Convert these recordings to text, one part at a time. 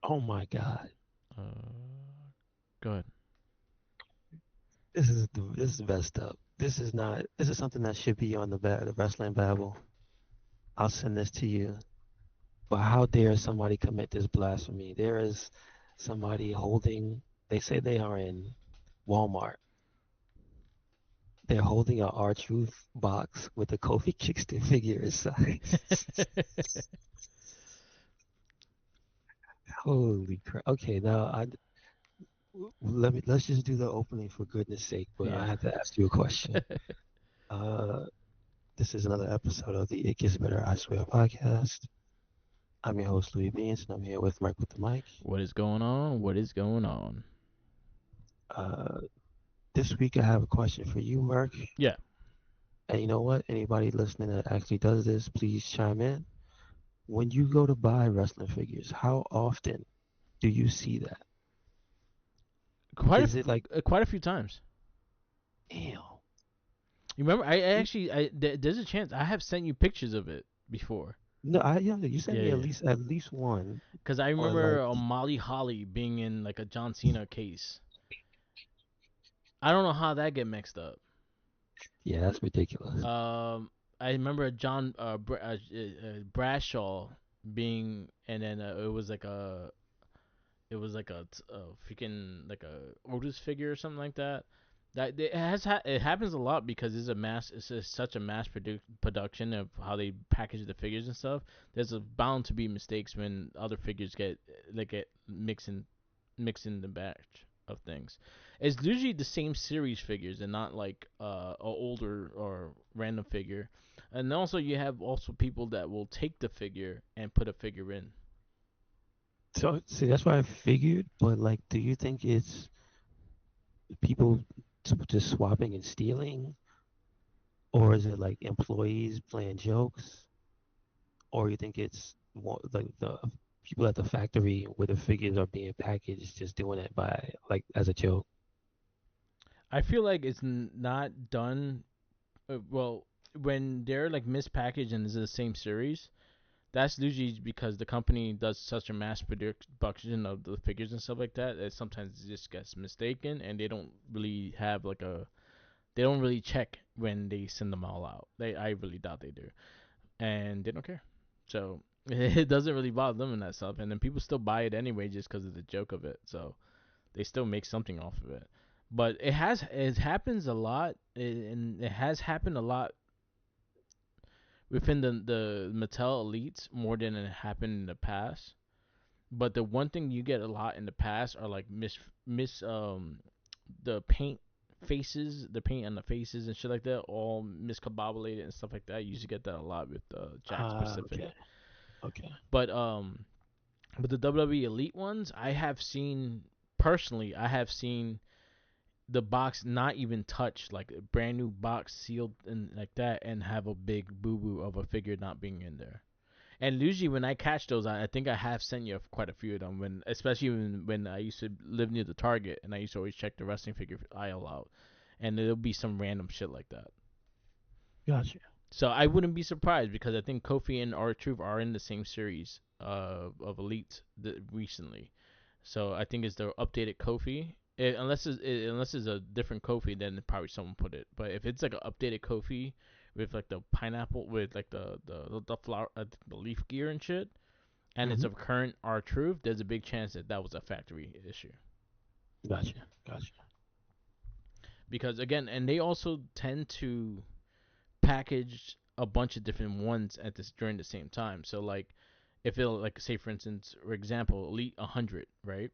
Oh my God. Go ahead. This is messed up. This is not. This is something that should be on the wrestling Bible. I'll send this to you. But how dare somebody commit this blasphemy? There is somebody holding. They say they are in Walmart. They're holding a R-Truth box with a Kofi Kingston figure inside. Holy crap. Okay, now let's just do the opening for goodness sake, but I Yeah. have to ask you a question. Uh this is another episode of the It Gets Better, I Swear podcast. I'm your host Louis Beans and I'm here with Mike with the mic. What is going on? What is going on? Uh this week I have a question for you, Mark. Yeah. And you know what? Anybody listening that actually does this, please chime in. When you go to buy wrestling figures, how often do you see that? Is it like, Quite a few times. damn? You remember? There's a chance I have sent you pictures of it before. No, yeah, you sent Yeah, me yeah. at least one Because I on remember like, Molly Holly being in like a John Cena case. I don't know how that get mixed up. yeah, that's ridiculous. I remember Bradshaw being, and then it was like a freaking like a Otis figure or something like that. That it happens a lot because such a production of how they package the figures and stuff. There's bound to be mistakes when other figures get mixing the batch of things. It's usually the same series figures and not like a older or random figure. And also you have also people that will take the figure and put a figure in. So, see, that's what I figured, but like, do you think it's people just swapping and stealing, or is it like employees playing jokes, or you think it's more like the people at the factory where the figures are being packaged just doing it by like as a joke? I feel like it's not done well when they're like mispackaged and is the same series. That's usually because the company does such a mass production of the figures and stuff like that that sometimes it just gets mistaken and they don't really check when they send them all out. I really doubt they do, and they don't care. So it doesn't really bother them and that stuff, and then people still buy it anyway just because of the joke of it. So they still make something off of it. But it happens a lot, and it has happened a lot within the Mattel elites more than it happened in the past. But the one thing you get a lot in the past are like miss the the paint on the faces and shit like that, all miscombobulated and stuff like that. You used to get that a lot with Jack Ah, Pacific. okay, okay. But but the WWE Elite ones, I have seen the box not even touched, like a brand new box sealed and like that, and have a big boo boo of a figure not being in there. And usually when I catch those, I think I have sent you quite a few of them. Especially when I used to live near the Target, and I used to always check the wrestling figure aisle out, and there'll be some random shit like that. Gotcha. So I wouldn't be surprised because I think Kofi and R-Truth are in the same series of Elite recently. So I think it's the updated Kofi. Unless it's a different Kofi, then probably someone put it. But if it's like an updated Kofi with like the pineapple with like the flower the leaf gear and shit, and it's Hmm. of current R Truth, there's a big chance that that was a factory issue. Gotcha. Gotcha. Because again, and they also tend to package a bunch of different ones at this during the same time. So like if it'll like say for instance, for example, Elite 100, right?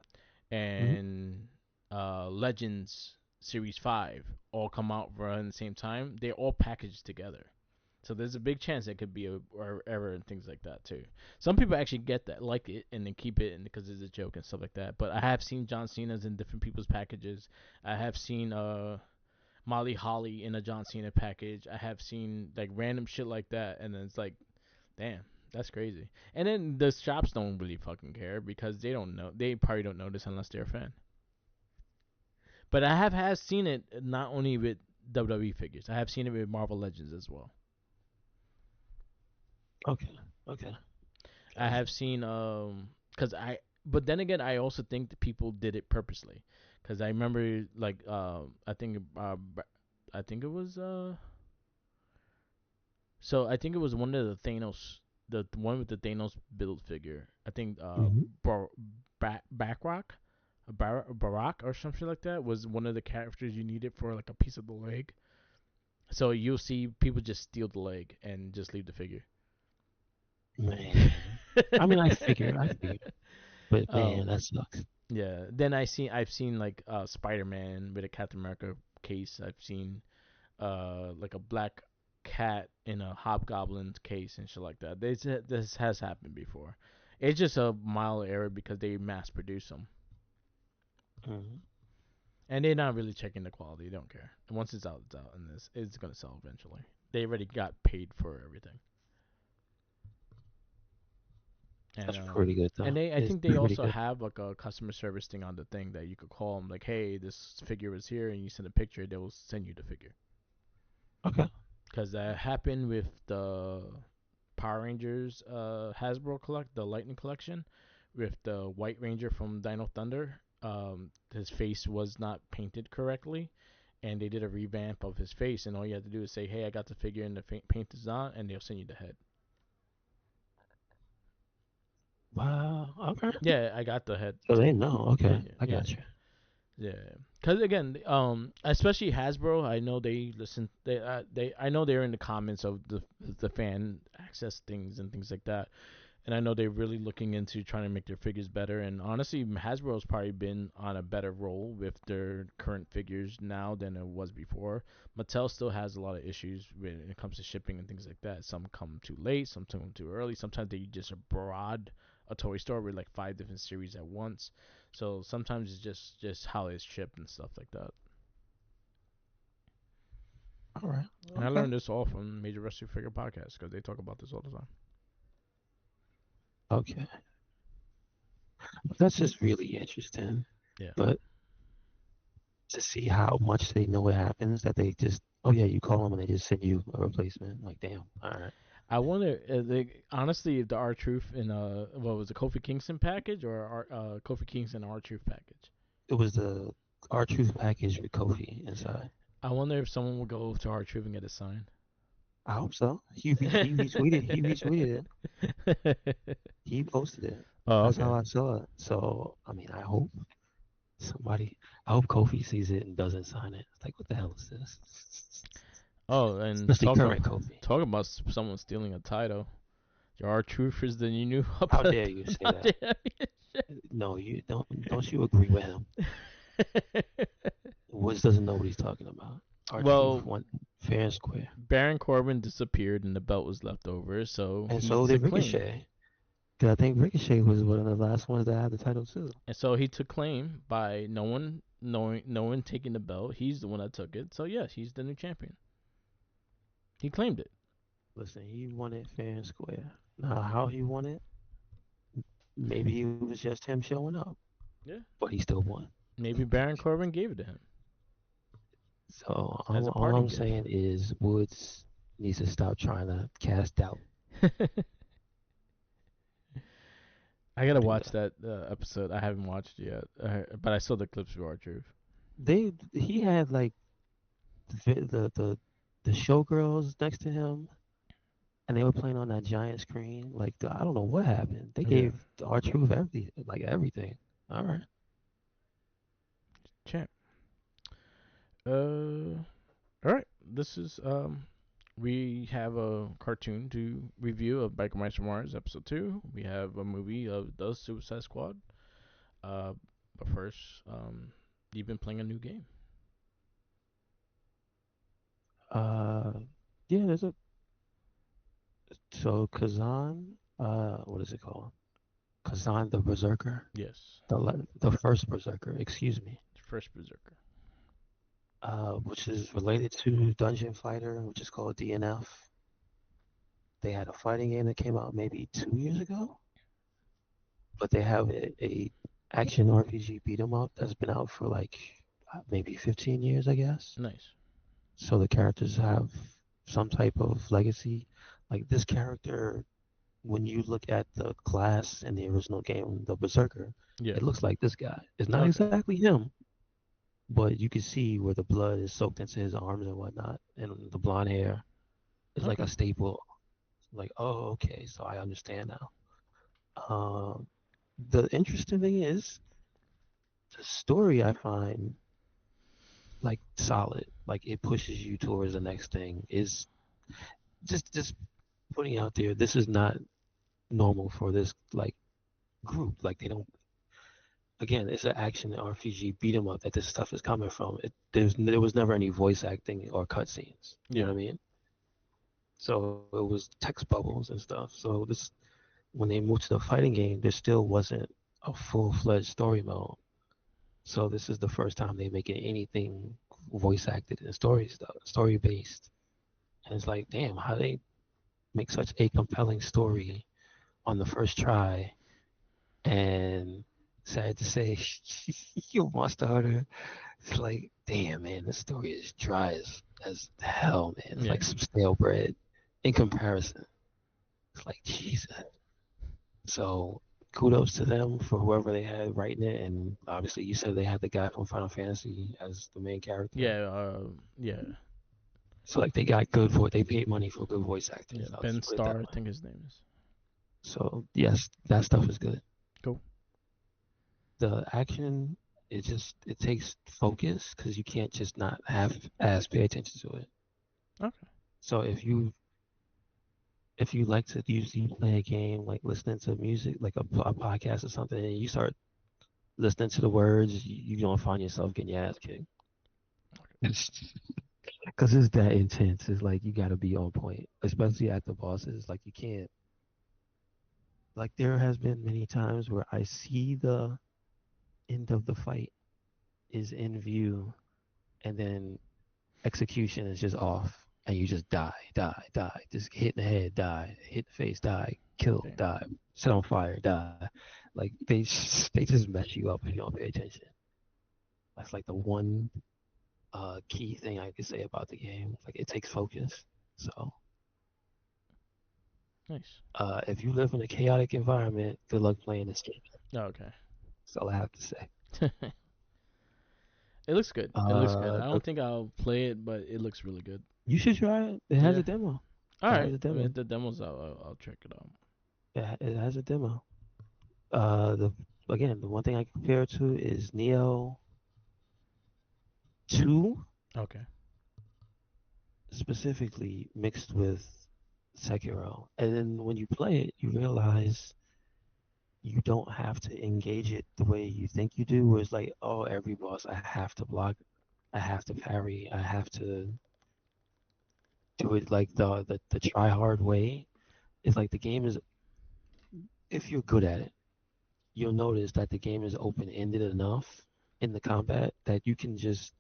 Hmm. And Legends Series 5 all come out around the same time, they're all packaged together. So there's a big chance it could be a or error and things like that too. Some people actually get that, like it, and then keep it, and because it's a joke and stuff like that. But I have seen John Cena's in different people's packages. I have seen Molly Holly in a John Cena package. I have seen like random shit like that, and then it's like, damn, that's crazy. And then the shops don't really fucking care because they don't know. They probably don't notice unless they're a fan. But I have has seen it not only with WWE figures. I have seen it with Marvel Legends as well. Okay. Okay. I have Gotcha. seen because but then again, I also think that people did it purposely, because I remember like I think it was so I think it was one of the Thanos, the one with the Thanos build figure. I think Hmm. Bacrock, Barack or something like that was one of the characters you needed for like a piece of the leg. So you'll see people just steal the leg and just leave the figure. Man, I mean, I figured, but man, um, that sucks. yeah. Then I've seen like Spider Man with a Captain America case. I've seen like a black cat in a hobgoblin case and shit like that. This has happened before. It's just a mild error because they mass produce them, Hmm. and they're not really checking the quality. They don't care. Once it's out, it's out, and this it's gonna sell eventually. They already got paid for everything, and That's pretty good though. I It's think they pretty also good. have like a customer service thing on the thing that you could call them like, hey, this figure was here, and you send a picture, they will send you the figure. Okay. Because that happened with the Power Rangers Hasbro the Lightning collection, with the White Ranger from Dino Thunder. His face was not painted correctly, and they did a revamp of his face. And all you have to do is say, "Hey, I got the figure, and the paint is on," and they'll send you the head. Wow. Okay. Yeah, I got the head So they too. know. Okay, Yeah, I yeah, got you. yeah. Because again, especially Hasbro, I know they listen. I know they're in the comments of the fan access things and things like that, and I know they're really looking into trying to make their figures better. And honestly, Hasbro's probably been on a better roll with their current figures now than it was before. Mattel still has a lot of issues when it comes to shipping and things like that. Some come too late, some come too early. Sometimes they just broad a toy store with like 5 different series at once. So sometimes it's just how it's shipped and stuff like that. All right. And I Okay. learned this all from Major Wrestling Figure Podcast because they talk about this all the time. Okay. That's just really interesting. Yeah. But to see how much they know it happens, that they just, oh yeah, you call them and they just send you a replacement. Like, damn. All right. I wonder, honestly, if the R Truth in what was the Kofi Kingston package or Kofi Kingston R Truth package? It was the R Truth package with Kofi inside. I wonder if someone would go to R Truth and get a sign. I hope so. He retweeted. He retweeted it. He posted it. Oh, That's okay. how I saw it. So I mean, I hope somebody. I hope Kofi sees it and doesn't sign it. It's like, what the hell is this? Oh, and Especially current Kofi. talk about someone stealing a title. Your R Truth is the new How dare you say that? No, you don't. Don't you agree with him? Woods doesn't know what he's talking about. Our truth Well, went fair and square, Baron Corbin disappeared and the belt was left over, so and he so did took claim. Ricochet. Because I think Ricochet was one of the last ones that had the title too. And so he took claim by no one taking the belt. He's the one that took it. So yes, he's the new champion. He claimed it. Listen, he won it fair and square. Now, how he won it, maybe it was just him showing up, Yeah. but he still won. Maybe Baron Corbin gave it to him So as a all parting I'm gift. saying is Woods needs to stop trying to cast doubt. I gotta Do watch that. that episode. I haven't watched it yet, but I saw the clips for our truth. He had like the showgirls next to him, and they were playing on that giant screen. Like I don't know what happened. They Yeah, gave our truth everything. All right. champ. All right. This is We have a cartoon to review of Biker Mice from Mars episode 2. We have a movie of The Suicide Squad. Uh, but first, you've been playing a new game. Uh, yeah. There's a so Kazan. What is it called? Kazan the Berserker. Yes, The first Berserker. Excuse me. first Berserker. Which is related to Dungeon Fighter, which is called DNF. They had a fighting game that came out maybe 2 years ago, but they have a action RPG beat 'em up that's been out for like maybe 15 years, I guess. Nice. So the characters have some type of legacy. Like this character, when you look at the class in the original game, the Berserker, Yeah. it looks like this guy. It's not Okay. exactly him, but you can see where the blood is soaked into his arms and whatnot, and the blonde hair is like Okay. a staple. Like, oh, okay, so I understand now. Um, the interesting thing is the story I find like solid. Like it pushes you towards the next thing. Is just putting out there. This is not normal for this like group. Like they don't. Again, it's an action RPG beat 'em up that this stuff is coming from. There was never any voice acting or cutscenes. You know Yeah. what I mean? So it was text bubbles and stuff. So this when they moved to the fighting game, there still wasn't a full-fledged story mode. So this is the first time they making anything voice acted and story stuff, story based. And it's like, damn, how they make such a compelling story on the first try. And sad to say, your Monster Hunter, it's like, damn, man, this story is dry as hell, man. It's Yeah. like some stale bread in comparison. It's like, Jesus. So kudos to them for whoever they had writing it. And obviously, you said they had the guy from Final Fantasy as the main character. Yeah. Yeah. So like they got good voice. They paid money for good voice Yeah. actors. I'll Ben just put it that Starr, I way. think his name is. So yes, that stuff is good. Cool. The action, it takes focus because you can't just not have as pay attention to it. Okay. So if you like to usually play a game like listening to music like a podcast or something, and you start listening to the words, you gonna find yourself getting your ass kicked. Because it's that intense. It's like you gotta be on point, especially at the bosses. Like you can't. Like there has been many times where I see the end of the fight is in view, and then execution is just off, and you just die, just hit in the head, die, hit the face, die, kill, Damn. die, set on fire, die. Like they just mess you up if you don't pay attention. That's like the one key thing I could say about the game. Like it takes focus. So Nice. if you live in a chaotic environment, good luck playing this game. Okay. That's all I have to say. It looks good. It looks good. Uh, I the, don't think I'll play it, but it looks really good. you should try it. It has Yeah. a demo. All It has right. a I mean, demo. if the demo's out, I'll check it out. It has a demo. The again, the one thing I compare it to is Neo 2 Okay. specifically mixed with Sekiro. And then when you play it, you realize you don't have to engage it the way you think you do, where it's like, oh, every boss I have to block, I have to parry, I have to do it like the try hard way. It's like the game is, if you're good at it, you'll notice that the game is open ended enough in the combat that you can just,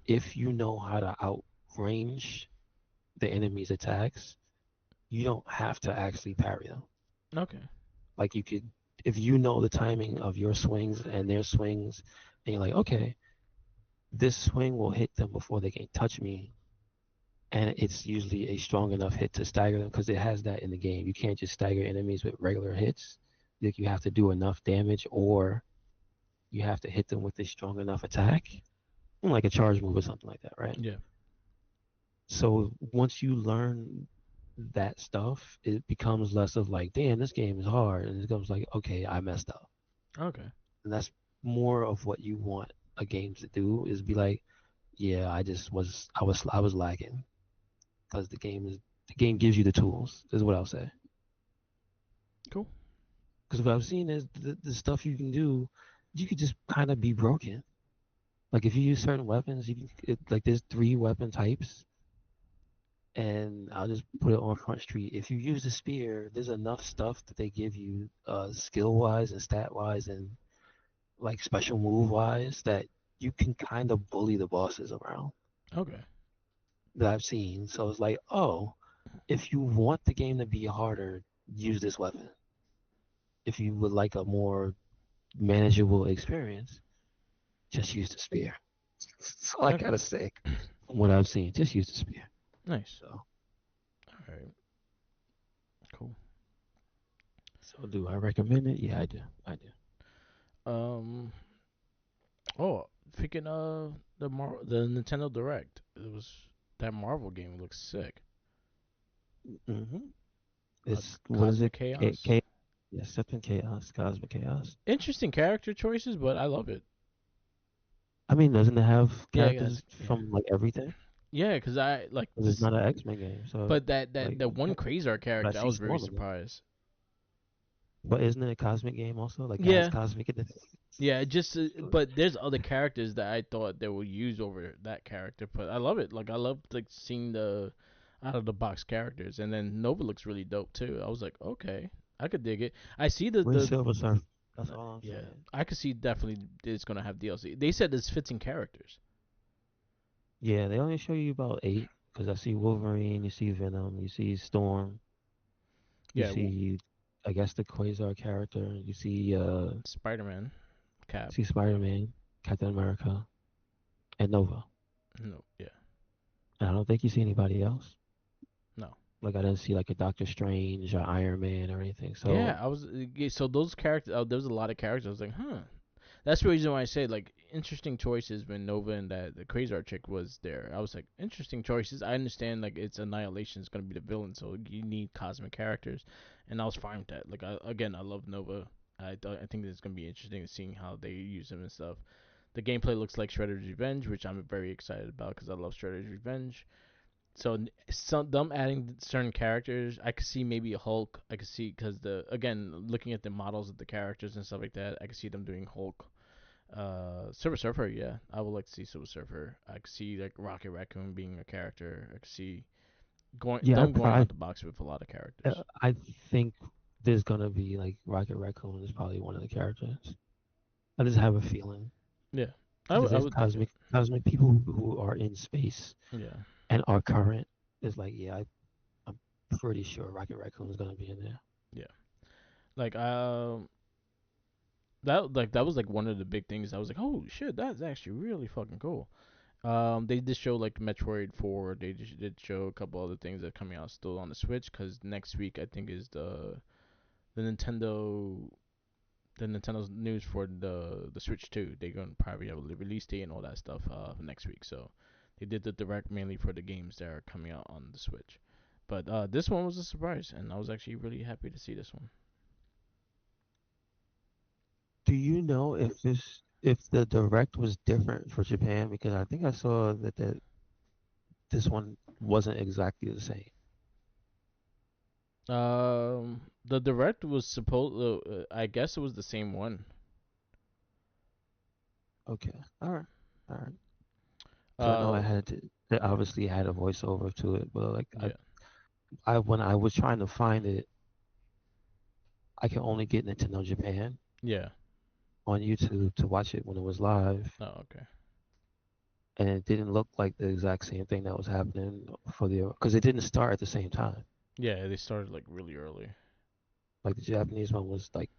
if you know how to outrange the enemy's attacks, you don't have to actually parry them. Okay. Like you could, if you know the timing of your swings and their swings, and you're like, okay, this swing will hit them before they can touch me, and it's usually a strong enough hit to stagger them because it has that in the game. You can't just stagger enemies with regular hits. Like you have to do enough damage, or you have to hit them with a strong enough attack, like a charge move or something like that, right? Yeah. So once you learn that stuff, it becomes less of like, damn, this game is hard, and it becomes like, okay, I messed up, Okay. and that's more of what you want a game to do is be like, yeah, I was lacking because the game gives you the tools. Is what I'll say. Cool. Because what I've seen is the stuff you can do, you could just kind of be broken. Like if you use certain weapons, like there's three weapon types, and I'll just put it on Front Street. If you use the spear, there's enough stuff that they give you, skill wise and stat wise, and like special move wise, that you can kind of bully the bosses around Okay. that I've seen. So it's like, oh, if you want the game to be harder, use this weapon. If you would like a more manageable experience, just use the spear. That's all I Okay. gotta say. From what I've seen, just use the spear. Nice. So All right. Cool. So do I recommend it? Yeah, I do. I do. Um. Oh, freaking the Nintendo Direct. It was that Marvel game looks sick. Hmm. It's what is Cosmic it? Chaos. Yeah, something chaos, cosmic chaos. Interesting character choices, but I love it. I mean, doesn't it have Yeah, it has. characters Yeah, from like everything? yeah, because I like 'Cause it's not an X-Men game, so but that one okay. Quasar But I character, I see was very Storm in it. surprised. But isn't it a cosmic game also? Like it has Yeah, cosmic in it. yeah, just So, but there's other characters that I thought they would use over that character, but I love it. Like I love like seeing the out of the box characters, and then Nova looks really dope too. I was like, okay, I could dig it. I see where's the Silver Surfer? That's all I'm yeah, saying. I could see definitely it's gonna have DLC. They said there's 15 characters. Yeah, they only show you about eight because I see Wolverine, you see Venom, you see Storm, you Yeah, see, I guess the Quasar character, Spider Man, Cap. see Spider-Man, Captain America, and Nova. No, yeah, And I don't think you see anybody else. no. Like I didn't see like a Doctor Strange or Iron Man or anything. Yeah, So I was so those characters. There was a lot of characters. I was like, huh. That's the reason why I say like interesting choices when Nova and that the Quasar chick was there. I was like, interesting choices. I understand like it's Annihilation is gonna be the villain, so you need cosmic characters, and I was fine with that. Like I love Nova. I think it's gonna be interesting seeing how they use him and stuff. The gameplay looks like Shredder's Revenge, which I'm very excited about because I love Shredder's Revenge. So some them adding certain characters, I could see maybe a Hulk. I could see because the again looking at the models of the characters and stuff like that, I could see them doing Hulk. Silver Surfer, yeah, I would like to see Silver Surfer. I could see like Rocket Raccoon being a character. I could see yeah, going out the box with a lot of characters. I think there's gonna be like Rocket Raccoon is probably one of the characters. I just have a feeling Yeah, because I there's would dig it. cosmic people who are in space Yeah, and are current. It's like yeah, I'm pretty sure Rocket Raccoon is gonna be in there. yeah. Like that was like one of the big things. I was like, oh shit, that's actually really fucking cool. They did show like Metroid 4. They just did show a couple other things that are coming out still on the Switch. Cause next week I think is the Nintendo the Nintendo's news for the Switch 2. They're gonna probably have a release date and all that stuff next week. So they did the direct mainly for the games that are coming out on the Switch. But this one was a surprise, and I was actually really happy to see this one. Do you know if the direct was different for Japan? Because I think I saw that this one wasn't exactly the same. The direct was supposed. I guess it was the same one. Okay, all right. Because I know Uh, it obviously had a voiceover to it, but like yeah, I when I was trying to find it, I could only get Nintendo Japan yeah. on YouTube to watch it when it was live, Oh, okay. and it didn't look like the exact same thing that was happening for the because it didn't start at the same time. Yeah, they started like really early. Like the Japanese one was like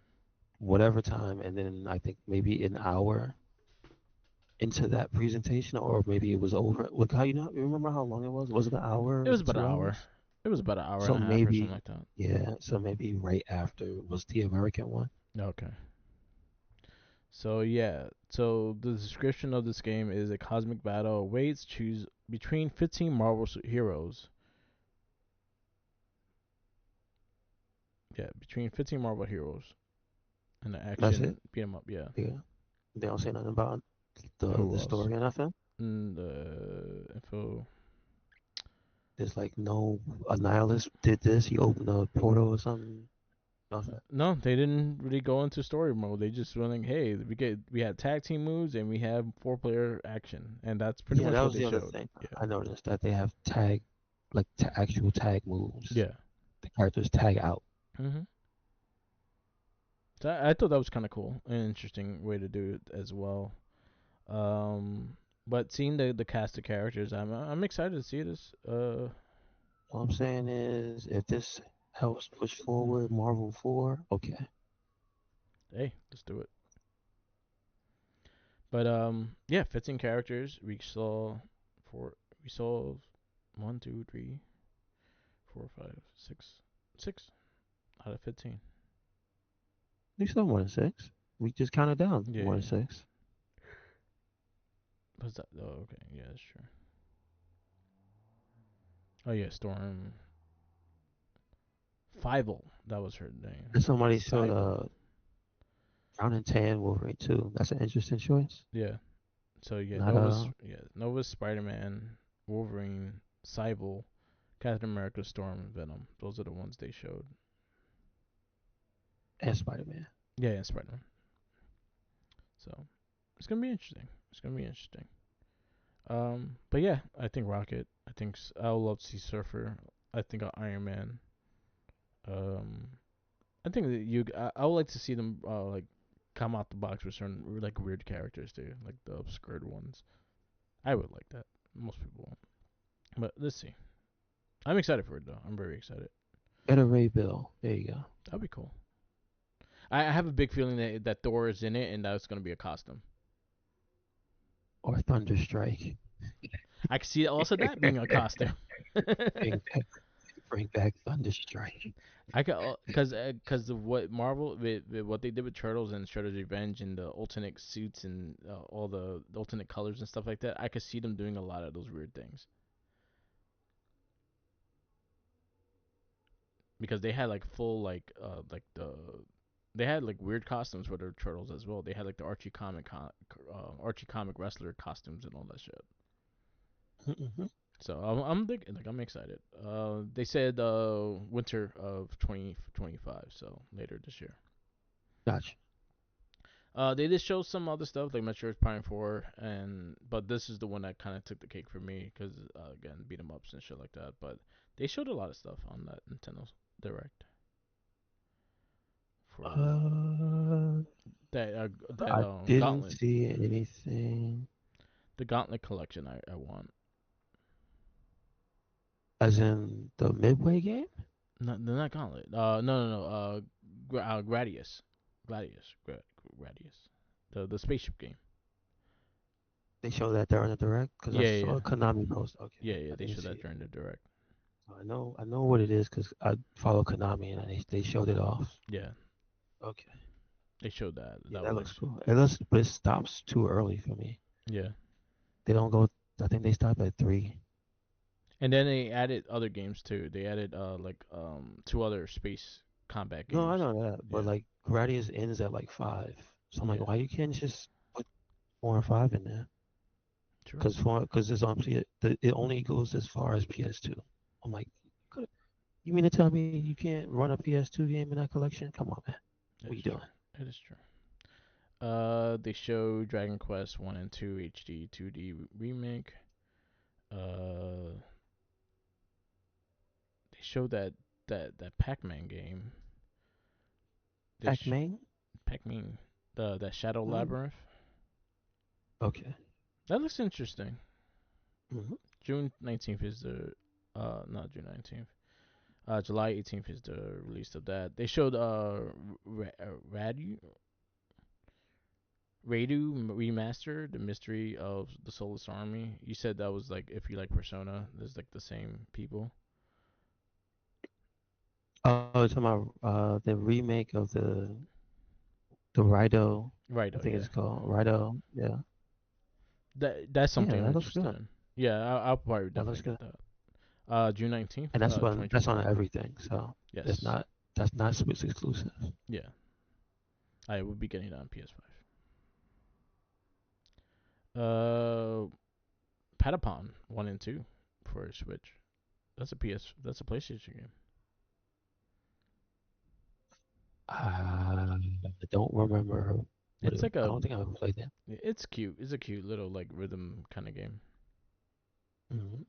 whatever time, and then I think maybe an hour into that presentation, or maybe it was over. Look how you remember how long it was? Was it an It hour, was about an 2 hours? hour. It was about an hour and So a half or something maybe, like that. yeah. So maybe right after was the American one. Okay. So yeah, so the description of this game is a cosmic battle awaits. Choose between 15 Marvel heroes. Yeah, between 15 Marvel heroes and the That's it. action beat 'em up. Yeah. Yeah. They don't say nothing about Who the else? story or nothing. The info. There's like no Annihilus did this. He opened a portal or something. Nothing. No, they didn't really go into story mode. They just were like, hey, we had tag team moves and we have 4 player action, and that's pretty Yeah, much that what was they the other showed. thing. Yeah. I noticed that they have tag, like actual tag moves. Yeah. The characters tag out. Mhm. So I thought that was kind of cool, an interesting way to do it as well. But seeing the cast of characters, I'm excited to see this. All I'm saying is, if this helps push forward Marvel 4, okay. Hey, let's do it. But yeah, 15 characters. Four. We saw one, two, three, 4, 5, 6, 6 out of 15. We still more than six. We just counted down Yeah, more than yeah. six. What's that? Oh, okay. Yeah, that's true. Oh yeah, Storm Fievel. That was her name. And somebody showed Cyber. Brown and Tan Wolverine too. That's an interesting choice. Yeah. So yeah, Not Nova's Spider Man, Wolverine, Cyber, Captain America, Storm, Venom. Those are the ones they showed. and Spider Man. Yeah, and Spider Man. So it's gonna be interesting. It's gonna be interesting. But yeah, I think Rocket. I would love to see Surfer. I think Iron Man. Um, I think that I would like to see them like come out the box with certain like weird characters too, like the obscured ones. I would like that. Most people won't. But let's see. I'm excited for it though. I'm very excited. Get a Ray Bill. There you go. That'd be cool. I have a big feeling that Thor is in it and that's gonna be a costume. Or Thunderstrike. I can see also that being a costume. bring back, bring back Thunderstrike. I could, cause of what Marvel with what they did with Turtles and Shredder's Revenge and the alternate suits and all the alternate colors and stuff like that. I could see them doing a lot of those weird things because they had like full they had like weird costumes for their turtles as well. They had like the Archie comic wrestler costumes and all that shit. Mm-hmm. So I'm thinking, like I'm excited. They said winter of 2025, so later this year. Gotcha. They did show some other stuff like Metroid Prime 4, and but this is the one that kind of took the cake for me because again beat 'em ups and shit like that. But they showed a lot of stuff on that Nintendo Direct for Uh, that I didn't Gauntlet, see anything the Gauntlet collection. I want. as in the Midway game. No, they're not Gauntlet. No, no, no. Gradius, Gradius, the spaceship game. They showed that during the direct because I Yeah, yeah, saw a Konami post. Okay, yeah, yeah. I They didn't showed see that it. during the direct. I know what it is because I follow Konami and they showed it off. Yeah, Okay, they showed that. yeah, That that was looks actually cool. It looks, but it stops too early for me. yeah. They don't go. I think they stop at 3. And then they added other games too. They added two other space combat No, I games. know that, but Yeah, like Gradius ends at like 5. So I'm like, yeah. why you can't just put 4 and 5 in there? True. Because it's on it only goes as far as PS2. I'm like, could- you mean to tell me you can't run a PS2 game in that collection? Come on, man. That What you is doing? true. That is true. They show Dragon Quest 1 and 2 HD 2D remake. Uh, they show that Pac-Man game. They sh- Pac-Man? Pac-Man, the that Shadow Mm, Labyrinth. okay. That looks interesting. Hmm. June 19th is the not June 19th. July 18th is the release of that. They showed Radu remaster, the mystery of the Soulless Army. You said that was like if you like Persona, there's like the same people. Oh, it's talking about the remake of the Rido. Right. I Oh think yeah. it's called Rido. Yeah. That's Yeah, something I'm that looks interested good. in. Yeah, I'll probably That looks definitely get good. that. June 19th, And that's on 2025. everything. So it's Yes. not that's not Switch exclusive. Yeah. I will be getting that on PS5. Uh, Patapon 1 and 2 for Switch. That's a PlayStation game. I don't remember what It's it. like I a don't think I ever played that. it's cute. It's a cute little like rhythm kind of game. Hmm.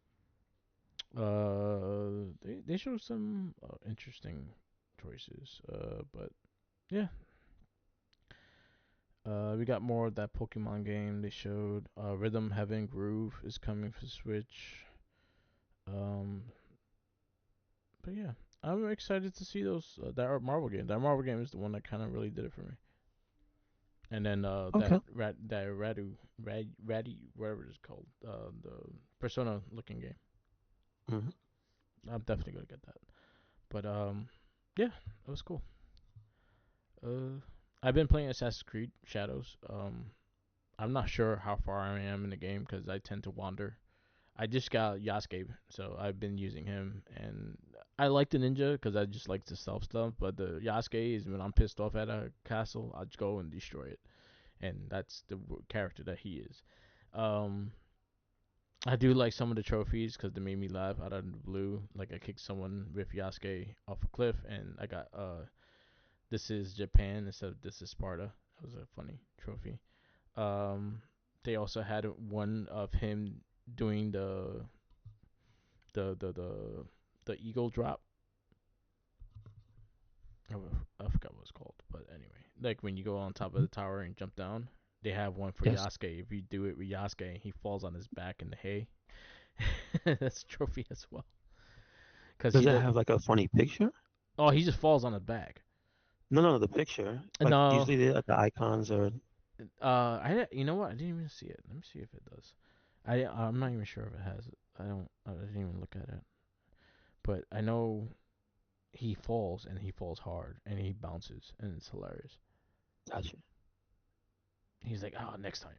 They show some interesting choices. But yeah. We got more of that Pokemon game. They showed Rhythm Heaven Groove is coming for Switch. Um, but yeah, I'm excited to see those that Marvel game. That Marvel game is the one that kind of really did it for me. And then Okay. that Ratty whatever it's called, the Persona looking game. Hmm. I'm definitely gonna get that. But yeah, that was cool. Uh, I've been playing Assassin's Creed Shadows. I'm not sure how far I am in the game because I tend to wander. I just got Yasuke, so I've been using him, and I like the ninja because I just like the stealth stuff. But the Yasuke is when I'm pissed off at a castle, I just go and destroy it, and that's the character that he is. Um, I do like some of the trophies because they made me laugh out of the blue. Like I kicked someone with Yasuke off a cliff, and I got this is Japan instead of this is Sparta. That was a funny trophy. Um, they also had one of him doing the the the the eagle drop. I forgot what it's called, but anyway, like when you go on top of Mhm. the tower and jump down, they have one for Yes. Yasuke. If you do it with Yasuke, he falls on his back in the hay. That's a trophy as well, cause Does he it does. have like a funny picture? Oh, he just falls on his back. No, no, the picture. Like No, usually the icons are. you know what? I didn't even see it. Let me see if it does. I'm not even sure if it has it. I don't. I didn't even look at it. But I know he falls and he falls hard and he bounces and it's hilarious. Gotcha. He's like, oh, next time.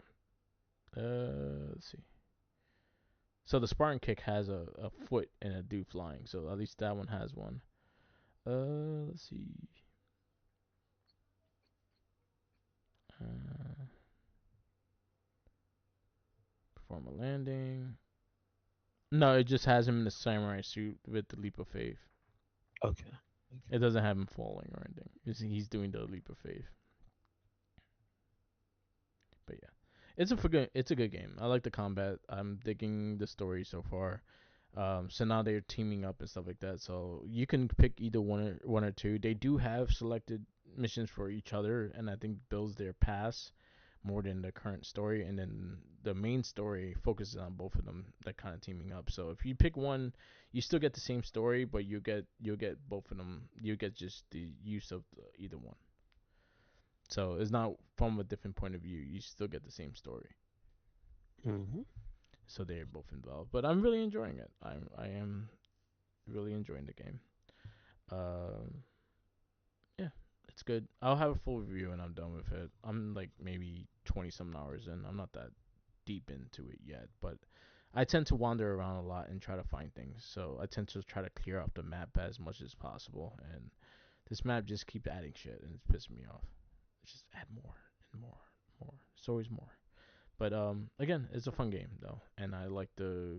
Let's see. So the Spartan kick has a foot and a dude flying. So at least that one has one. Let's see. Uh, perform a landing. No, it just has him in the samurai suit with the leap of faith. Okay. It doesn't have him falling or anything. He's doing the leap of faith. But yeah, it's a good game. I like the combat. I'm digging the story so far. So now they're teaming up and stuff like that. So you can pick either one or two. They do have selected missions for each other, and I think builds their past more than the current story. And then the main story focuses on both of them, that kind of teaming up. So if you pick one, you still get the same story, but you'll get both of them. You get just the use of either one. So it's not from a different point of view. You still get the same story. Hmm. So they're both involved. But I'm really enjoying it. I am really enjoying the game. Um, yeah, it's good. I'll have a full review when I'm done with it. I'm like maybe 20 some hours in. I'm not that deep into it yet, but I tend to wander around a lot and try to find things. So I tend to try to clear up the map as much as possible. And this map just keeps adding shit, and it's pissing me off. Just add more and more, more. It's always more. But again, it's a fun game though, and I like the.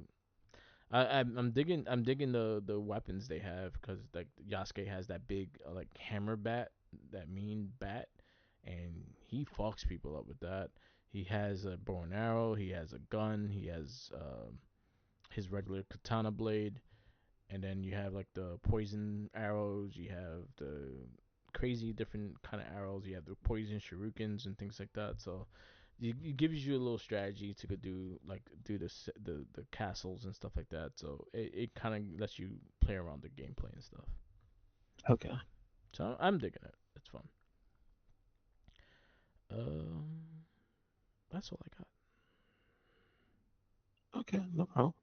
I'm digging the weapons they have because like Yasuke has that big like hammer bat, that mean bat, and he fucks people up with that. He has a bow and arrow. He has a gun. He has his regular katana blade, and then you have like the poison arrows. You have the crazy different kind of arrows. You have the poison shurikens and things like that. So it gives you a little strategy to go do the castles and stuff like that. So it kind of lets you play around the gameplay and stuff. Okay. So I'm digging it. It's fun. Um, that's all I got. Okay. No problem.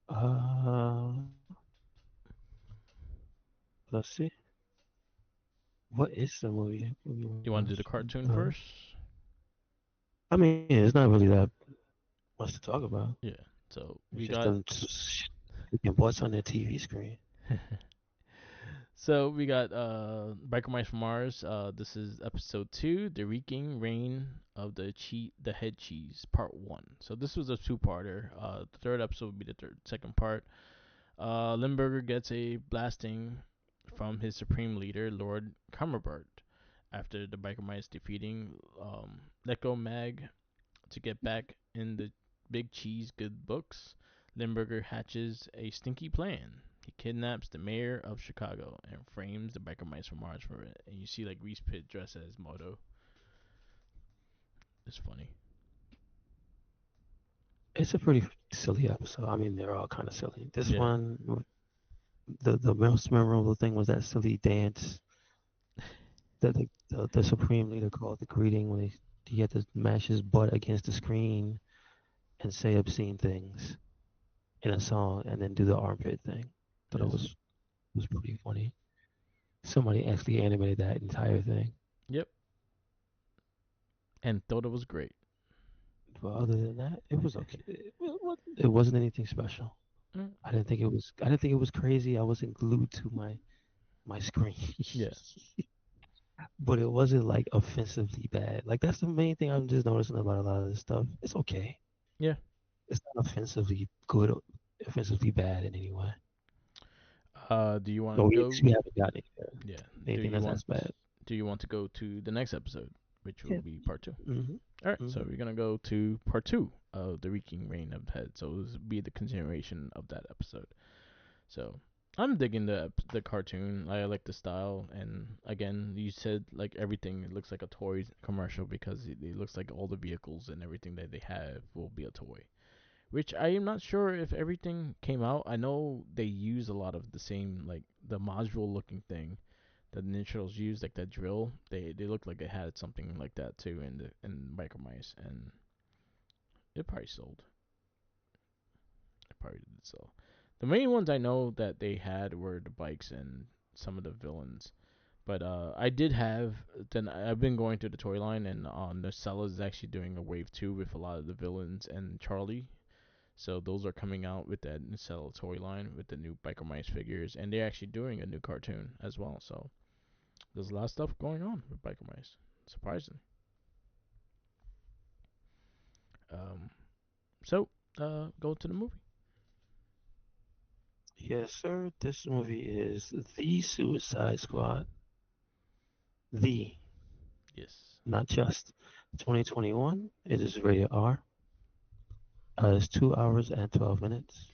Uh, let's see. What is the movie we You want to do the watched? cartoon Uh, first? I mean, it's not really that much to talk about. Yeah. So It's we just got them freaking what's on their TV screen. So we got Biker Mice from Mars. This is episode 2, The Reeking Reign of the Head Cheese, part 1. So this was a two-parter. The third episode would be the second part. Limburger gets a blasting from his supreme leader, Lord Kammerbert, after the Biker Mice defeating Let Go Mag to get back in the Big Cheese good books. Limburger hatches a stinky plan. He kidnaps the mayor of Chicago and frames the biker mice from Mars for it. And you see like Reese Pitt dressed as Moto. It's funny. It's a pretty silly episode. I mean, they're all kind of silly. This Yeah. one, the most memorable thing was that silly dance that the Supreme Leader called the greeting when he had to mash his butt against the screen and say obscene things in a song and then do the armpit thing. Thought it Yes. was pretty funny. Somebody actually animated that entire thing. Yep. and thought it was great. But other than that, it was okay. It wasn't anything special. Mm, I didn't think it was. I didn't think it was crazy. I wasn't glued to my screen. yeah, But it wasn't like offensively bad. Like that's the main thing I'm just noticing about a lot of this stuff. It's okay. yeah. It's not offensively good, or offensively bad in any way. Do you want But to we go? we haven't gotten Yeah. Do anything you that's want? as bad. Do you want to go to the next episode, which will Yeah. be part two? Mhm. All right. So Mhm. we're gonna go to part two of the Reeking Reign of Head. So this will be the continuation of that episode. So I'm digging the cartoon. I like the style, and again, you said like everything. It looks like a toy commercial because it looks like all the vehicles and everything that they have will be a toy. Which I am not sure if everything came out. I know they use a lot of the same like the module looking thing that Ninja Turtles use, like that drill. They look like it had something like that too in Micro Mice, and it probably sold. It probably did sell. The main ones I know that they had were the bikes and some of the villains. But I did have. Then I've been going through the toy line, and Nocella is actually doing a wave two with a lot of the villains and Charlie. So those are coming out with that Nocella toy line with the new Biker Mice figures, and they're actually doing a new cartoon as well. So there's a lot of stuff going on with Biker Mice. Surprising. Um, so go to the movie. Yes, sir. This movie is The Suicide Squad. The, Yes. not just. 2021. It is rated R. It's 2 hours and 12 minutes.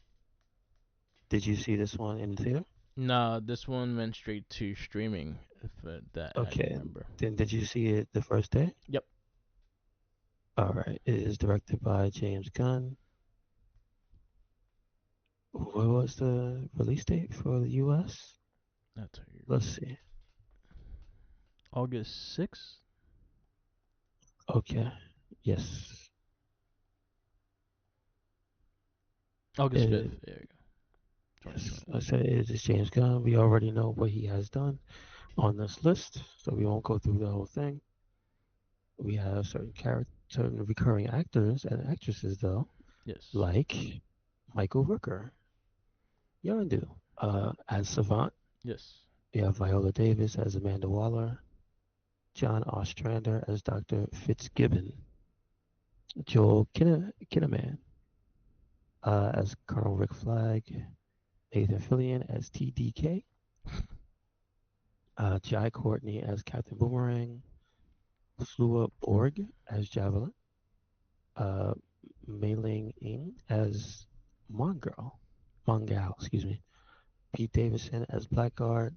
Did you see this one in the theater? Nah, this one went straight to streaming. If that I Okay. remember. Then did you see it the first day? Yep. All right. It is directed by James Gunn. What was the release date for the US? That's Let's see. August 6th. Okay. Yes. August It, 5th. There you go. yes. 2020. I said it is James Gunn. We already know what he has done on this list, so we won't go through the whole thing. We have certain recurring actors and actresses though, Yes. like Michael Rooker, Yondu, as Savant. Yes. We have Viola Davis as Amanda Waller, John Ostrander as Dr. Fitzgibbon, Joel Kinnaman as Colonel Rick Flag, Nathan Fillion as TDK, Jai Courtney as Captain Boomerang, Flua Borg as Javelin, uh, Mei Ling Ing as Mongal, excuse me, Pete Davidson as Blackguard,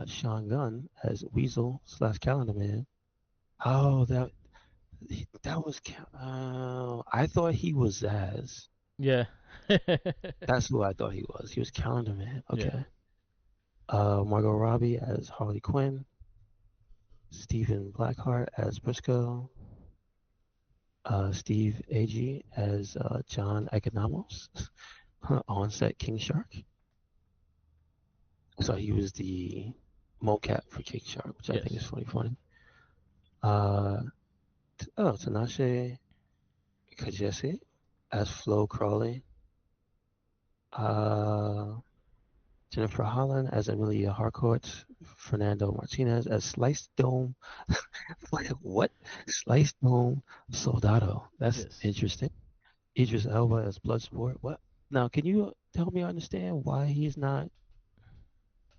Sean Gunn as Weasel slash Calendar Man. Oh, that was. I thought he was Zaz. Yeah. That's who I thought he was. He was Calendar Man. yeah. Okay. Margot Robbie as Harley Quinn, Stephen Blackheart as Briscoe, Steve Agee as John Economos, on-set King Shark. So he was the mocap for King Shark, which I think is Yes. funny. Uh, Tinashe Kajese as Flo Crawley. Uh, Jennifer Holland as Amelia Harcourt. Fernando Martinez as Sliced Dome. What? Sliced Dome Soldado. That's Yes. interesting. Idris Elba as Bloodsport. What? Now, can you help me understand why he's not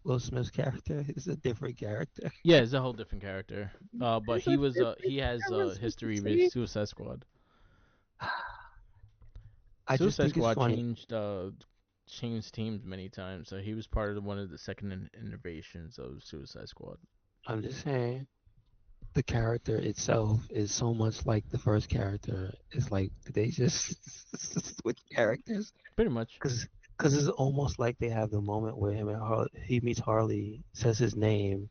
Will Smith's character? It's a different character. Yeah, it's a whole different character. But It's a he different has character. It's the history with same. Suicide Squad. I just Suicide think it's Squad funny. changed teams many times. So he was part of one of the second innovations of Suicide Squad. I'm just saying the character itself is so much like the first character. It's like did they just switch characters? Pretty much. Because it's almost like they have the moment where he meets Harley, says his name,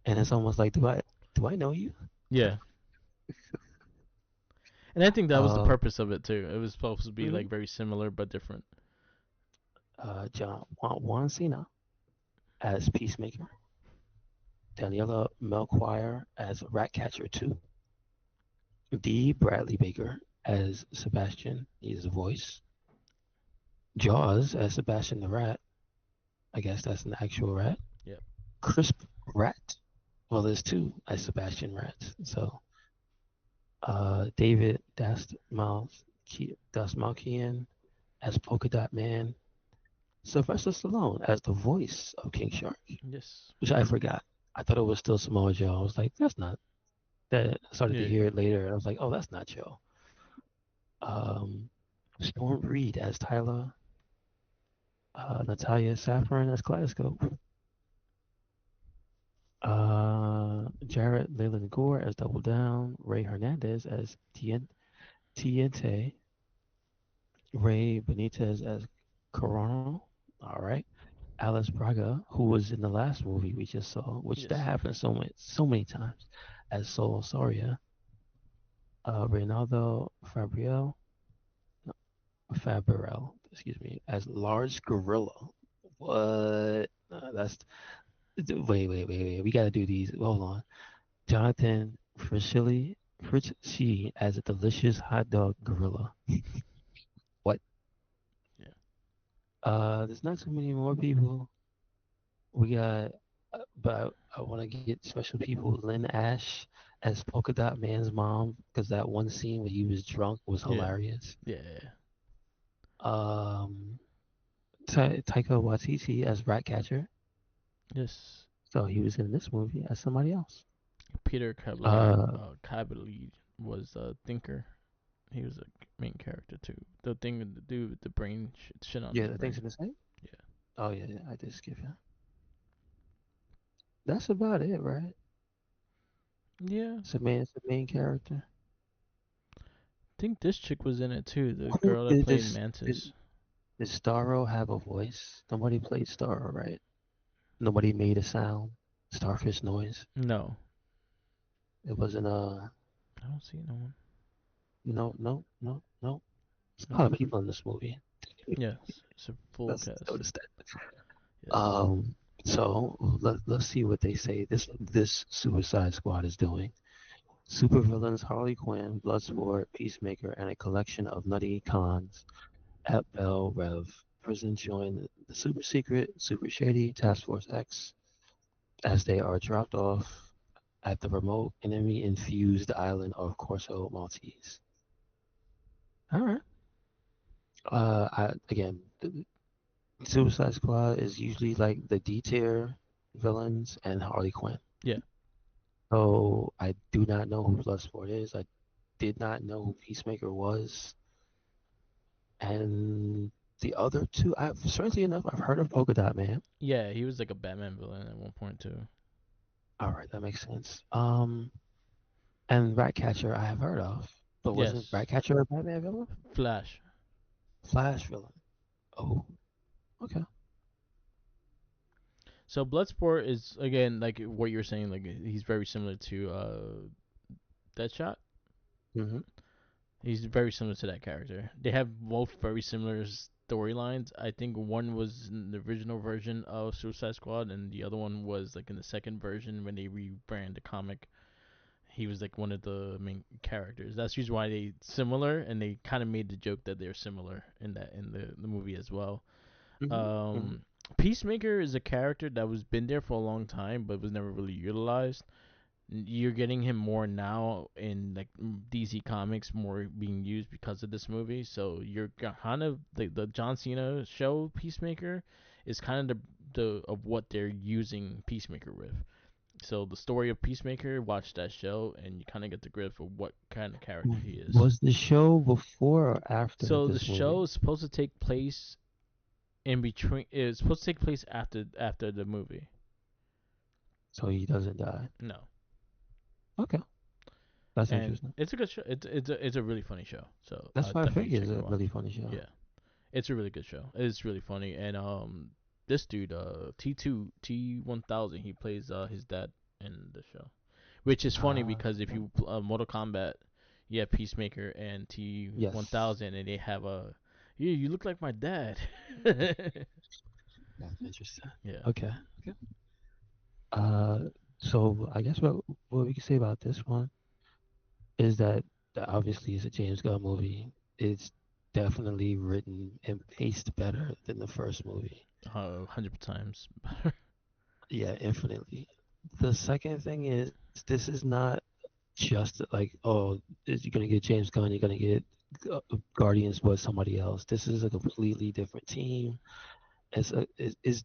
and it's almost like do I know you? Yeah. And I think that was the Uh, purpose of it too. It was supposed to be mhm. like very similar but different. John Juan Cena as Peacemaker, Daniela Melchior as Ratcatcher 2, D. Bradley Baker as Sebastian. He's the voice. Jaws as Sebastian the rat. I guess that's an actual rat. Yep. Crisp Rat. Well, there's two as Sebastian Rats. So, David Dastmalchian as Polka Dot Man. Sylvester Stallone as the voice of King Shark, Yes. which I forgot. I thought it was still Samoa Joe. I was like, that's not. That I started to Yeah. hear it later, and I was like, oh, that's not Joe. Um, Storm Reed as Tyler. Natalia Saffron as Kaleidoscope. Jared Leland Gore as Double Down. Ray Hernandez as Tiente. Ray Benitez as Coronel. All right. Alice Braga, who was in the last movie we just saw, which that Yes. happened so many times, as Sol Soria. Reynaldo no, Fabrel, excuse me, as Large Gorilla. What? That's wait. We gotta do these. Hold on. Jonathan Fritz as a delicious hot dog gorilla. What? Yeah. There's not too many more people. We got, but I want to get special people. Lynn Ash as Polka Dot Man's mom, because that one scene where he was drunk was Yeah. hilarious. Yeah. Um, Taika Waititi as Ratcatcher, Yes. so he was in this movie as somebody else. Peter Kablard, Uh, Kablid was a thinker. He was a main character too. The thing with the dude with the brain shit on yeah, his the things brain. in the same. Yeah. Oh yeah, I did skip it. That's about it, right? Yeah. It's the main character. I think this chick was in it too. The Who girl that did played this? Mantis. Did Starro have a voice? Nobody played Starro, right? Nobody made a sound, starfish noise. No. It wasn't I don't see no one. no. There's a No. lot of people in this movie. Yes. It's a full Let's cast. notice that. Yes. So let's see what they say. This Suicide Squad is doing. Supervillains Harley Quinn, Bloodsport, Peacemaker, and a collection of nutty cons at Bell Rev. Prison join the super secret, super shady Task Force X as they are dropped off at the remote enemy-infused island of Corso Maltese. All right. Again, the Suicide Squad is usually like the D tier villains and Harley Quinn. Yeah. So I do not know who Bloodsport is. I did not know who Peacemaker was, and the other two, strangely enough, I've heard of Polka Dot Man. Yeah. He was like a Batman villain at one point too. All right, that makes sense. And Ratcatcher I have heard of, but wasn't Yes. Ratcatcher a Batman villain? Flash. Flash villain. Oh, okay. So Bloodsport is again like what you're saying. Like he's very similar to Deadshot. Hmm. He's very similar to that character. They have both very similar storylines. I think one was in the original version of Suicide Squad, and the other one was like in the second version when they rebrand the comic. He was like one of the main characters. That's usually why they similar, and they kind of made the joke that they're similar in the movie as well. Hmm. Um, Peacemaker is a character that was been there for a long time, but was never really utilized. You're getting him more now in like DC Comics, more being used because of this movie. So you're kind of the John Cena show Peacemaker is kind of the of what they're using Peacemaker with. So the story of Peacemaker, watch that show, and you kind of get the grip of what kind of character he is. Was the show before or after So the this show movie? is supposed to take place in between. It's supposed to take place after the movie. So he doesn't die. No, Okay, that's and interesting. it's a good show. It's a really funny show. So That's why I definitely figured check it's it a out. really funny show. Yeah, it's a really good show. It's really funny, and this dude T1000 he plays his dad in the show, which is funny because if Okay. you Mortal Kombat, you have Peacemaker and Yes, T1000, and they have a yeah, you look like my dad. that's interesting. Yeah. Okay. Okay. Uh, so I guess what we can say about this one is that obviously it's a James Gunn movie. It's definitely written and paced better than the first movie. 100 times. Yeah, infinitely. The second thing is this is not just like, oh, you're gonna get James Gunn, you're gonna get Guardians, but somebody else. This is a completely different team. It's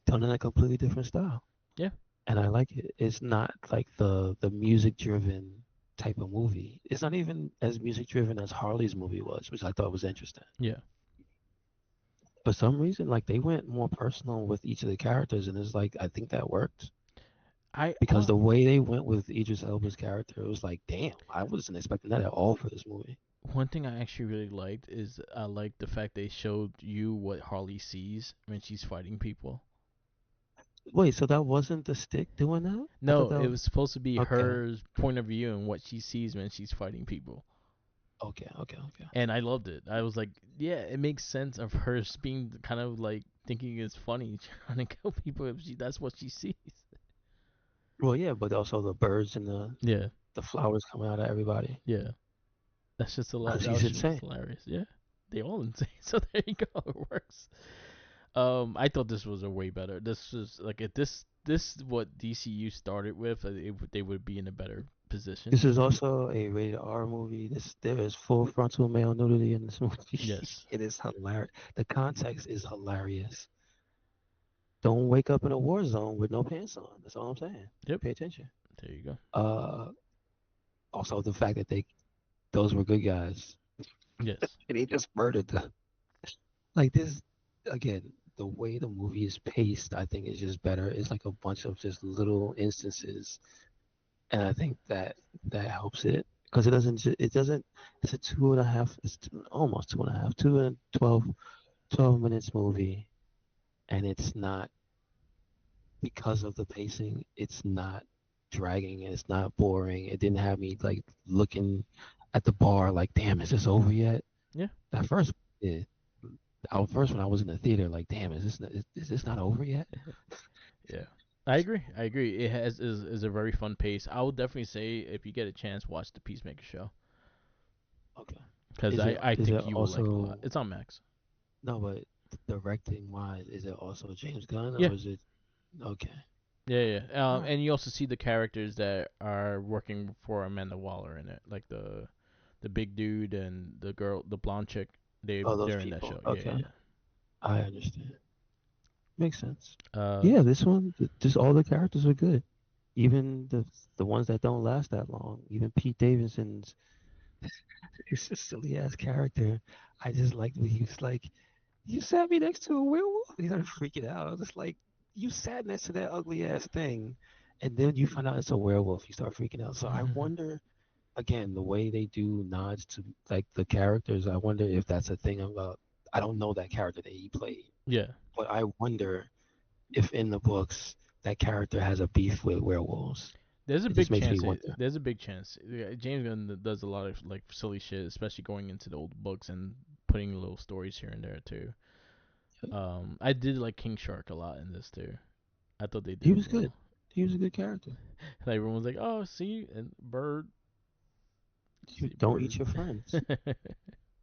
done in a completely different style, Yeah, and I like it. It's not like the music driven type of movie. It's not even as music driven as Harley's movie was, which I thought was interesting. yeah. For some reason, like they went more personal with each of the characters, and it's like I think that worked I because the way they went with Idris Elba's character, it was like, damn, I wasn't expecting that at all for this movie. One thing I actually really liked is I liked the fact they showed you what Harley sees when she's fighting people. Wait, so that wasn't the stick doing that? I thought No, that it was was supposed to be okay, her point of view and what she sees when she's fighting people. okay. And I loved it. I was like, yeah, it makes sense of her being kind of like thinking it's funny trying to kill people if that's what she sees. Well, yeah, but also the birds and Yeah, the flowers coming out of everybody. yeah. That's just a lot. That She's was just insane. hilarious. Yeah, they all insane. So there you go. It works. I thought this was a way better. This was like if this what DCU started with, they would be in a better position. This is also a rated R movie. There is full frontal male nudity in this movie. Yes. It is hilarious. The context is hilarious. Don't wake up in a war zone with no pants on. That's all I'm saying. Yep. Pay attention. There you go. Uh, Also the fact that those were good guys Yes. and they just murdered them. Like this again. The way the movie is paced, I think is just better. It's like a bunch of just little instances, and I think that helps it because it doesn't. It's a two and a half. Almost two and a half, 12 minutes movie, and it's not because of the pacing. It's not dragging. It's not boring. It didn't have me like looking at the bar like, damn, is this over yet? Yeah. At first, it, first when I was in the theater, like, damn, is this not over yet? Yeah. I agree. I agree. It is a very fun pace. I would definitely say if you get a chance, watch the Peacemaker show Okay. because Is I it think you will like it a lot. also It's on Max. no, but directing wise, is it also James Gunn Yeah. or is it okay? Yeah, yeah. All right. And you also see the characters that are working for Amanda Waller in it, like the big dude and the girl, the blonde chick. Oh, those They're in that people. show. Yeah, Okay, yeah. I understand. Makes sense. Uh, Yeah, this one, just all the characters are good. Even the ones that don't last that long. Even Pete Davidson's it's a silly ass character. I just liked when he was like, "You sat me next to a werewolf." He started freaking out. I was just like, "You sat next to that ugly ass thing," and then you find out it's a werewolf. You start freaking out. So I wonder, again, the way they do nods to like the characters. I wonder if that's a thing about. I don't know that character that he played, yeah. but I wonder if in the books that character has a beef with werewolves. There's a It just big makes me chance. wonder. There's a big chance. Yeah, James Gunn does a lot of like silly shit, especially going into the old books and putting little stories here and there too. I did like King Shark a lot in this too. I thought they did He it was good. well. He was a good character. Like everyone was like, "Oh, see, and bird, see Don't eat bird." your friends.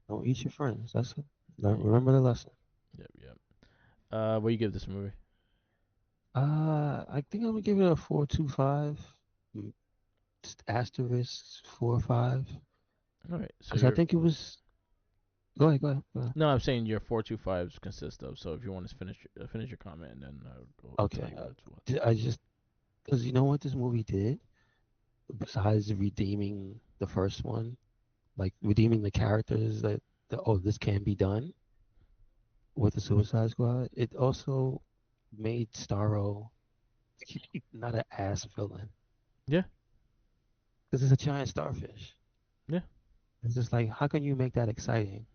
Don't eat your friends. That's it. There you go. Remember the lesson. Yep, yep. What do you give this movie? I think I'm gonna give it a 4.25. Just asterisk 4 or 5. All right, so Because I you're think it was. Go ahead. Go ahead. Go ahead. no, I'm saying your 4.25s consist of. So if you want to finish your comment, and then I'll tell Okay. you what it's what. I just because you know what this movie did besides redeeming the first one, like redeeming the characters that oh this can be done with the Suicide Squad. It also made Starro not an ass villain Yeah, because it's a giant starfish. yeah, It's just like how can you make that exciting?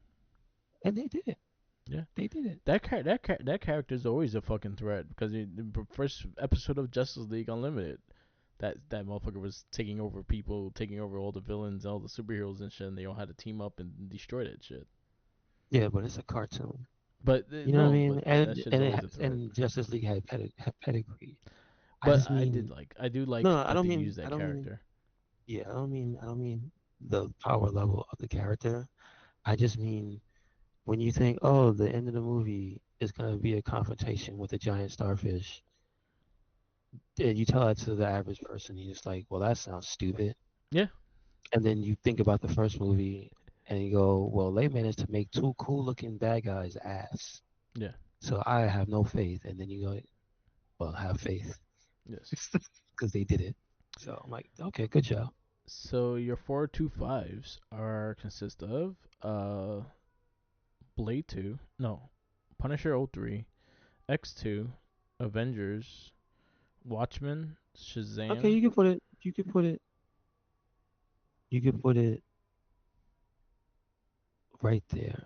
And they did it. yeah. They did it. That character is always a fucking threat because the first episode of Justice League Unlimited, that motherfucker was taking over people, taking over all the villains, all the superheroes and shit, and they all had to team up and destroy that shit. Yeah, but it's a cartoon. But You know what I no, mean? but that shit is always a threat. And Justice League had pedigree. I But just mean I do no, like no, that they use I that don't mean character. yeah, I don't mean the power level of the character. I just mean when you think, oh, the end of the movie is gonna be a confrontation with a giant starfish, and you tell that to the average person, he's just like, well, that sounds stupid. Yeah. And then you think about the first movie, and you go, well, they managed to make two cool-looking bad guys ass. Yeah. So I have no faith. And then you go, well, have faith Yes. because they did it. So I'm like, okay, good job. So your 425s are consist of Blade 2, no, Punisher '03, X2, Avengers, Watchmen, Okay, Shazam. you can put it. You can put it. You can put it right there.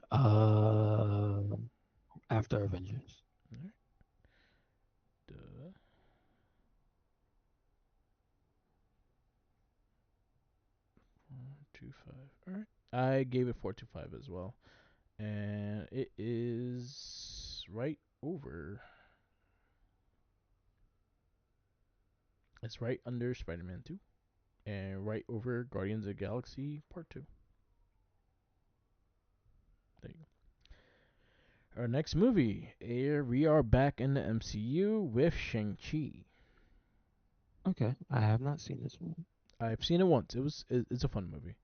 After Avengers. Alright, duh. 425. All right. I gave it 425 as well, and it is right over. It's right under Spider-Man 2, and right over Guardians of the Galaxy Part 2. There you go. Our next movie, here we are back in the MCU with Shang-Chi. Okay, I have not seen this one. I've seen it once. It's a fun movie.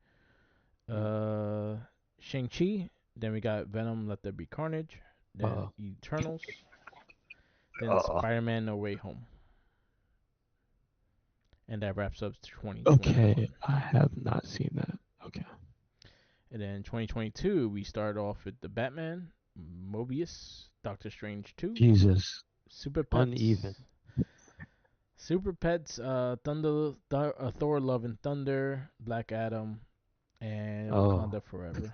Mm. Uh, Shang-Chi. Then we got Venom, Let There Be Carnage. Then Uh, Eternals. Then uh, Spider-Man No Way Home. And that wraps up okay, 2021. I have not seen that. Okay. And then 2022, we start off with the Batman, Mobius, Doctor Strange 2, Jesus, Super Pets, uneven. Thor: Love and Thunder, Black Adam, and Oh, Wakanda Forever.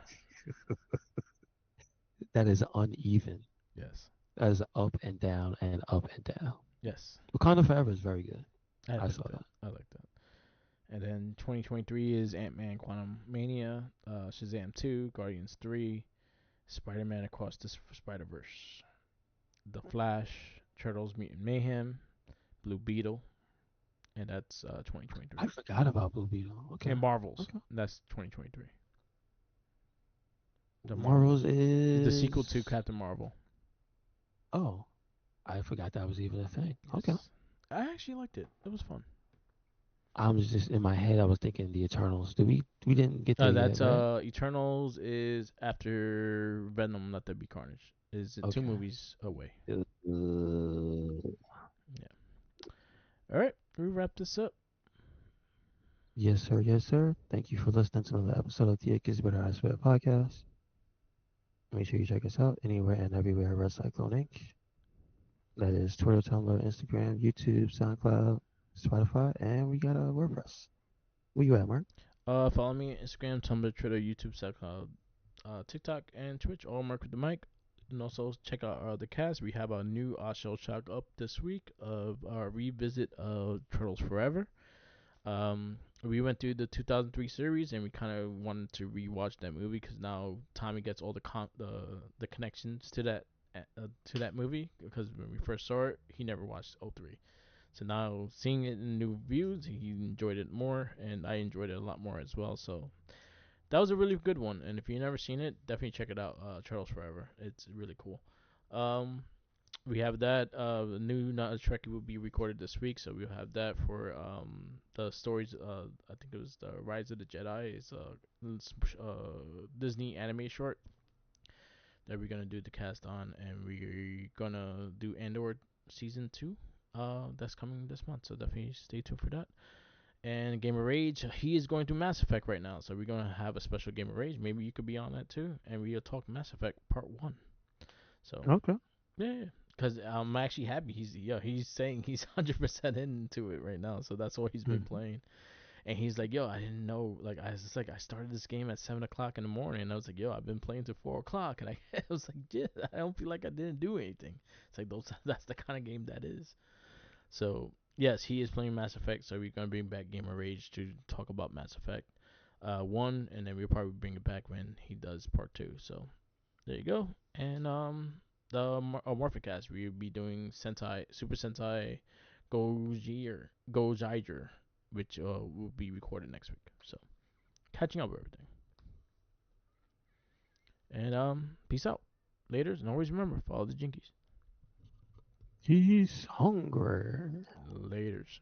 that is uneven. Yes, That is up and down and up and down. yes, Wakanda Forever is very good. I I like saw that. that. I like that. And then 2023 is Ant-Man: Quantum Mania, Shazam 2, Guardians 3, Spider-Man Across the Spider-Verse, The Flash, Turtles: Mutant Mayhem, Blue Beetle, and that's 2023. I forgot about Blue Beetle. Okay. And Marvels, Okay. that's 2023. The Marvels Marvels, the sequel to is. Captain Marvel. Oh, I forgot that was even a thing. Okay. Yes, I actually liked it. It was fun. I was just in my head. I was thinking the Eternals. Did we didn't get there yet, That's right? Eternals is after Venom, Let There Be Carnage. Is two Okay. movies away. Uh, Yeah. All right, we wrap this up. yes, sir. Yes, sir. Thank you for listening to another episode of the Kids Better I Swear podcast. Make sure you check us out anywhere and everywhere. Red Cyclone Inc. That is Twitter, Tumblr, Instagram, YouTube, SoundCloud, Spotify, and we got a WordPress. Where you at, Mark? Follow me on Instagram, Tumblr, Twitter, YouTube, SoundCloud, TikTok, and Twitch. All Mark with the mic. And also check out the cast. We have a new show shot up this week of our revisit of Turtles Forever. We went through the 2003 series and we kind of wanted to rewatch that movie because now Tommy gets all the connections to that movie because when we first saw it, he never watched '03. So now seeing it in new views, he enjoyed it more, and I enjoyed it a lot more as well. So that was a really good one, and if you've never seen it, definitely check it out. Turtles Forever, it's really cool. Um, we have that. The new Not a Trekkie will be recorded this week, so we'll have that for the stories. I think it was the Rise of the Jedi. It's Disney anime short that we're gonna do the cast on, and we're gonna do Andor season 2. That's coming this month, so definitely stay tuned for that. And Game of Rage, he is going through Mass Effect right now, so we're gonna have a special Game of Rage. Maybe you could be on that too, and we'll talk Mass Effect Part 1. So Okay. yeah, because I'm actually happy. He's saying he's 100% into it right now, so that's what he's been Mhm. playing. And he's like, yo, I didn't know. Like, I started this game at 7 o'clock in the morning, and I was like, yo, I've been playing till 4 o'clock, and I was like, yeah, I don't feel like I didn't do anything. It's like those, that's the kind of game that is. So yes, he is playing Mass Effect, so we're gonna bring back Gamer Rage to talk about Mass Effect 1, and then we'll probably bring it back when he does Part 2. So there you go. And the Morphicast, we'll be doing Sentai, Super Sentai, Gojira, which will be recorded next week. So catching up with everything. And peace out. Laters, and always remember, follow the Jinkies. He's hungry. Laters.